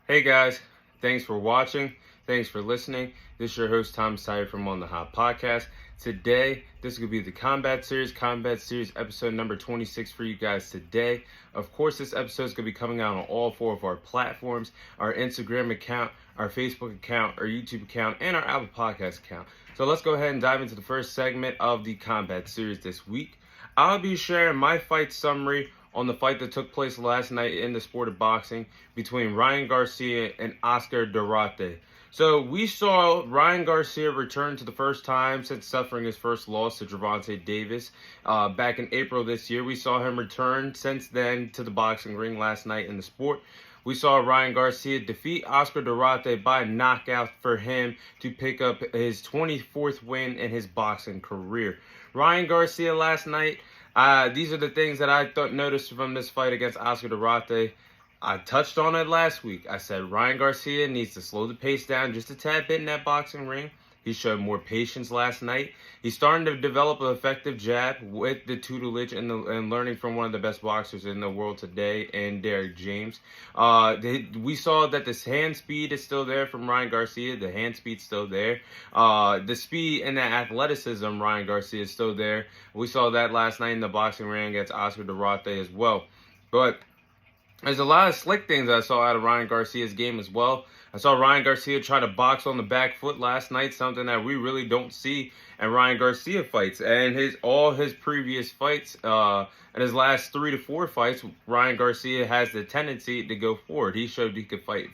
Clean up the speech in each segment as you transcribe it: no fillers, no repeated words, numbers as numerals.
Hey guys, thanks for watching. Thanks for listening. This is your host, Tom Sire from On the Hot Podcast. Today, this is going to be the Combat Series episode number 26 for you guys today. Of course, this episode is going to be coming out on all four of our platforms, our Instagram account, our Facebook account, our YouTube account, and our Apple Podcast account. So let's go ahead and dive into the first segment of the Combat Series this week. I'll be sharing my fight summary on the fight that took place last night in the sport of boxing between Ryan Garcia and Oscar Durate. So we saw Ryan Garcia return to the first time since suffering his first loss to Gervonta Davis back in April this year. We saw him return since then to the boxing ring last night in the sport. We saw Ryan Garcia defeat Oscar Durate by knockout for him to pick up his 24th win in his boxing career. Ryan Garcia last night, these are the things that I noticed from this fight against Oscar Durate. I touched on it last week. I said Ryan Garcia needs to slow the pace down just a tad bit in that boxing ring. He showed more patience last night. He's starting to develop an effective jab with the tutelage and learning from one of the best boxers in the world today, and Derek James. We saw that this hand speed is still there from Ryan Garcia. The hand speed's still there. The speed and the athleticism, Ryan Garcia is still there. We saw that last night in the boxing ring against Oscar Durate as well. But there's a lot of slick things I saw out of Ryan Garcia's game as well. I saw Ryan Garcia try to box on the back foot last night, something that we really don't see in Ryan Garcia fights. And all his previous fights, and his last 3 to 4 fights, Ryan Garcia has the tendency to go forward. He showed he could fight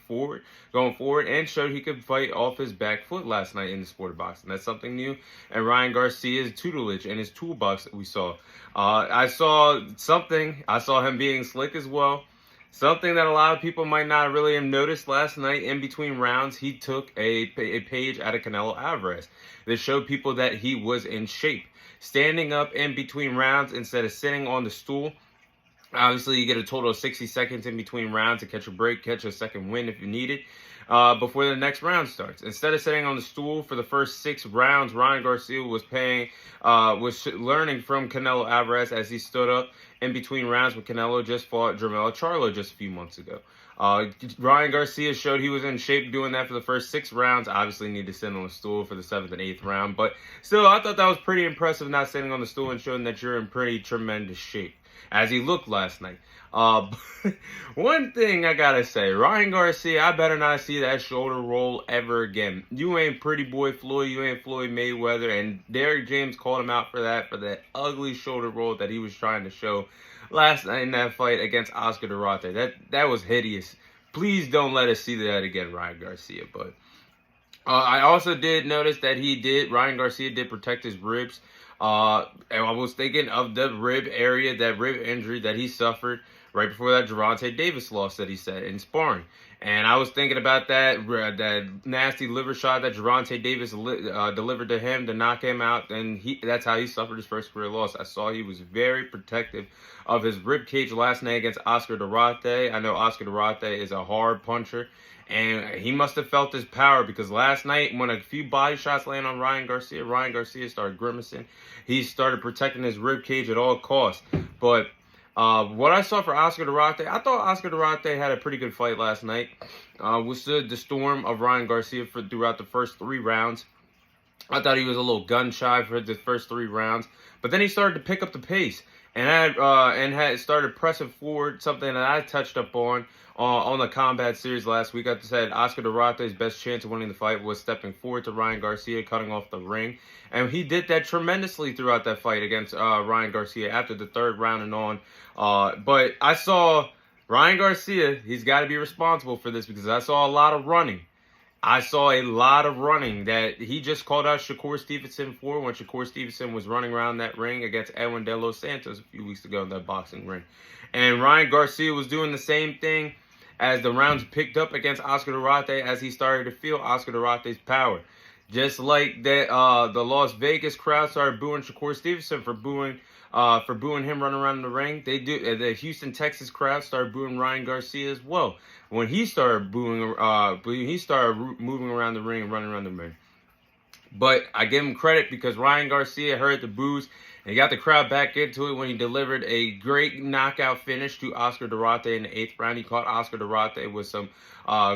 going forward, and showed he could fight off his back foot last night in the sport of boxing. That's something new. And Ryan Garcia's tutelage and his toolbox that we saw. I saw him being slick as well. Something that a lot of people might not really have noticed last night in between rounds, he took a page out of Canelo Alvarez that showed people that he was in shape. Standing up in between rounds instead of sitting on the stool. Obviously, you get a total of 60 seconds in between rounds to catch a break, catch a second win if you need it, before the next round starts. Instead of sitting on the stool for the first 6 rounds, Ryan Garcia was learning from Canelo Alvarez as he stood up in between rounds when Canelo just fought Jermell Charlo just a few months ago. Ryan Garcia showed he was in shape doing that for the first 6 rounds. Obviously, need to sit on the stool for the 7th and 8th round. But still, I thought that was pretty impressive, not sitting on the stool and showing that you're in pretty tremendous shape, as he looked last night. One thing I gotta say, Ryan Garcia, I better not see that shoulder roll ever again. You ain't Pretty Boy Floyd, you ain't Floyd Mayweather, and Derek James called him out for that ugly shoulder roll that he was trying to show last night in that fight against Oscar Durate. That was hideous. Please don't let us see that again, Ryan Garcia. But I also did notice that Ryan Garcia did protect his ribs. And I was thinking of the rib area, that rib injury that he suffered right before that Gervonta Davis loss that he said in sparring. And I was thinking about that nasty liver shot that Gervonta Davis delivered to him to knock him out, and that's how he suffered his first career loss. I saw he was very protective of his rib cage last night against Oscar Durate. I know Oscar Durate is a hard puncher, and he must have felt his power, because last night when a few body shots landed on Ryan Garcia started grimacing. He started protecting his rib cage at all costs. But what I saw for Oscar Durate, I thought Oscar Durate had a pretty good fight last night. Withstood the storm of Ryan Garcia throughout the first 3 rounds. I thought he was a little gun shy for the first 3 rounds, but then he started to pick up the pace and had started pressing forward, something that I touched up on the Combat Series last week. I said Oscar Durate's best chance of winning the fight was stepping forward to Ryan Garcia, cutting off the ring, and he did that tremendously throughout that fight against Ryan Garcia after the 3rd round and on. But I saw Ryan Garcia, he's got to be responsible for this, because I saw a lot of running. That he just called out Shakur Stevenson for when Shakur Stevenson was running around that ring against Edwin De Los Santos a few weeks ago in that boxing ring. And Ryan Garcia was doing the same thing as the rounds picked up against Oscar Durate, as he started to feel Oscar Durate's power. Just like that, the Las Vegas crowd started booing Shakur Stevenson for booing him running around the ring. The Houston, Texas crowd started booing Ryan Garcia as well when he started moving around the ring and running around the ring. But I give him credit, because Ryan Garcia heard the boos And he got the crowd back into it when he delivered a great knockout finish to Oscar Durate in the 8th round. He caught Oscar Durate with some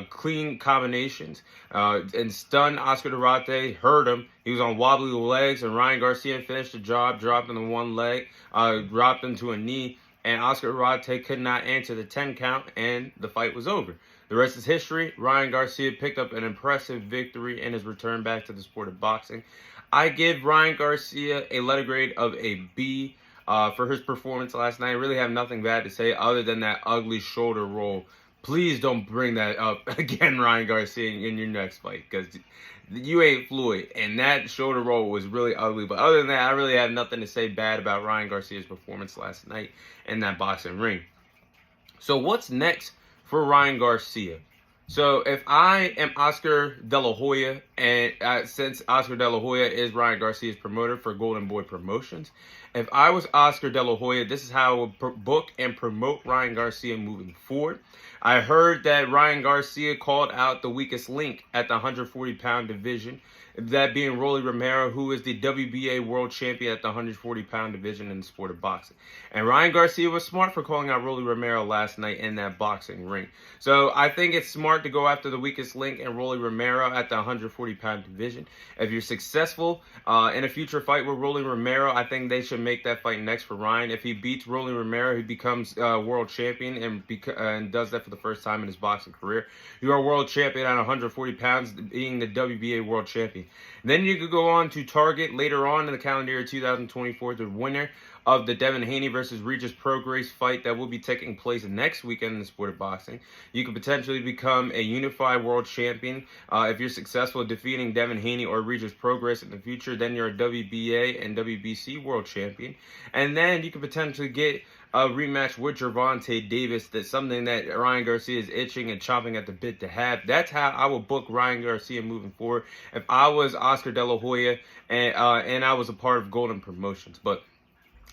clean combinations and stunned Oscar Durate, hurt him. He was on wobbly legs, and Ryan Garcia finished the job, dropped him to one leg, dropped him to a knee, and Oscar Durate could not answer the 10 count, and the fight was over. The rest is history. Ryan Garcia picked up an impressive victory in his return back to the sport of boxing. I give Ryan Garcia a letter grade of a B for his performance last night. I really have nothing bad to say other than that ugly shoulder roll. Please don't bring that up again, Ryan Garcia, in your next fight, because you ain't Floyd. And that shoulder roll was really ugly. But other than that, I really have nothing to say bad about Ryan Garcia's performance last night in that boxing ring. So what's next for Ryan Garcia? So if I am Oscar De La Hoya, and since Oscar De La Hoya is Ryan Garcia's promoter for Golden Boy Promotions, if I was Oscar De La Hoya, this is how I would book and promote Ryan Garcia moving forward. I heard that Ryan Garcia called out the weakest link at the 140-pound division, that being Rolly Romero, who is the WBA world champion at the 140-pound division in the sport of boxing. And Ryan Garcia was smart for calling out Rolly Romero last night in that boxing ring. So I think it's smart to go after the weakest link and Rolly Romero at the 140-pound division. If you're successful in a future fight with Rolly Romero, I think they should make that fight next for Ryan. If he beats Rolly Romero, he becomes world champion and does that for the first time in his boxing career. You are world champion at 140 pounds, being the WBA world champion. Then you could go on to target later on in the calendar year 2024 the winner of the Devin Haney versus Regis Prograis fight that will be taking place next weekend in the sport of boxing. You could potentially become a unified world champion if you're successful defeating Devin Haney or Regis Prograis in the future. Then you're a WBA and WBC world champion, and then you could potentially get a rematch with Gervonta Davis. That's something that Ryan Garcia is itching and chomping at the bit to have. That's how I would book Ryan Garcia moving forward if I was Oscar De La Hoya and I was a part of Golden Promotions. But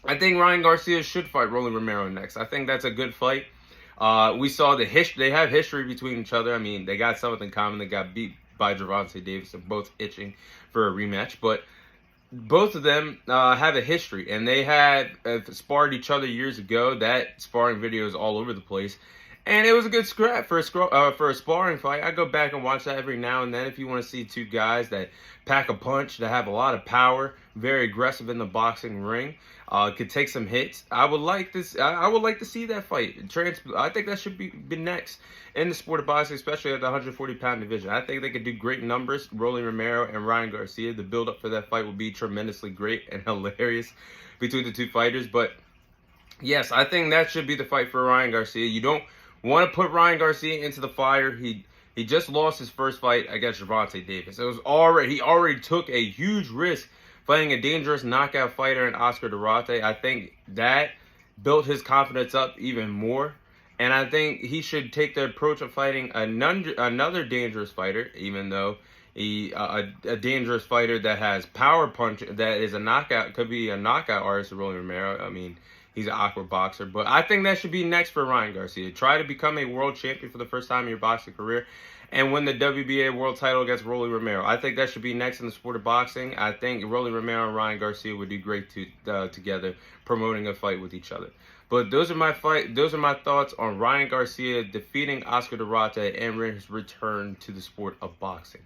I think Ryan Garcia should fight Rolly Romero next. I think that's a good fight. We saw the history. They have history between each other. I mean, they got something in common. They got beat by Gervonta Davis and both itching for a rematch. But both of them have a history, and they had sparred each other years ago. That sparring video is all over the place, and it was a good scrap for a sparring fight. I go back and watch that every now and then if you want to see two guys that pack a punch, that have a lot of power, very aggressive in the boxing ring, could take some hits. I would like this. I would like to see that fight. I think that should be next in the sport of boxing, especially at the 140-pound division. I think they could do great numbers. Rolly Romero and Ryan Garcia. The build-up for that fight would be tremendously great and hilarious between the two fighters. But yes, I think that should be the fight for Ryan Garcia. You don't want to put Ryan Garcia into the fire. He just lost his first fight against Gervonta Davis. He already took a huge risk fighting a dangerous knockout fighter in Oscar Durate. I think that built his confidence up even more. And I think he should take the approach of fighting another dangerous fighter, even though a dangerous fighter that has power punch, that is a knockout, could be a knockout artist, Rolly Romero. I mean, he's an awkward boxer. But I think that should be next for Ryan Garcia. Try to become a world champion for the first time in your boxing career and win the WBA world title against Rolly Romero. I think that should be next in the sport of boxing. I think Rolly Romero and Ryan Garcia would do great together, promoting a fight with each other. But those are my thoughts on Ryan Garcia defeating Oscar Durate and his return to the sport of boxing.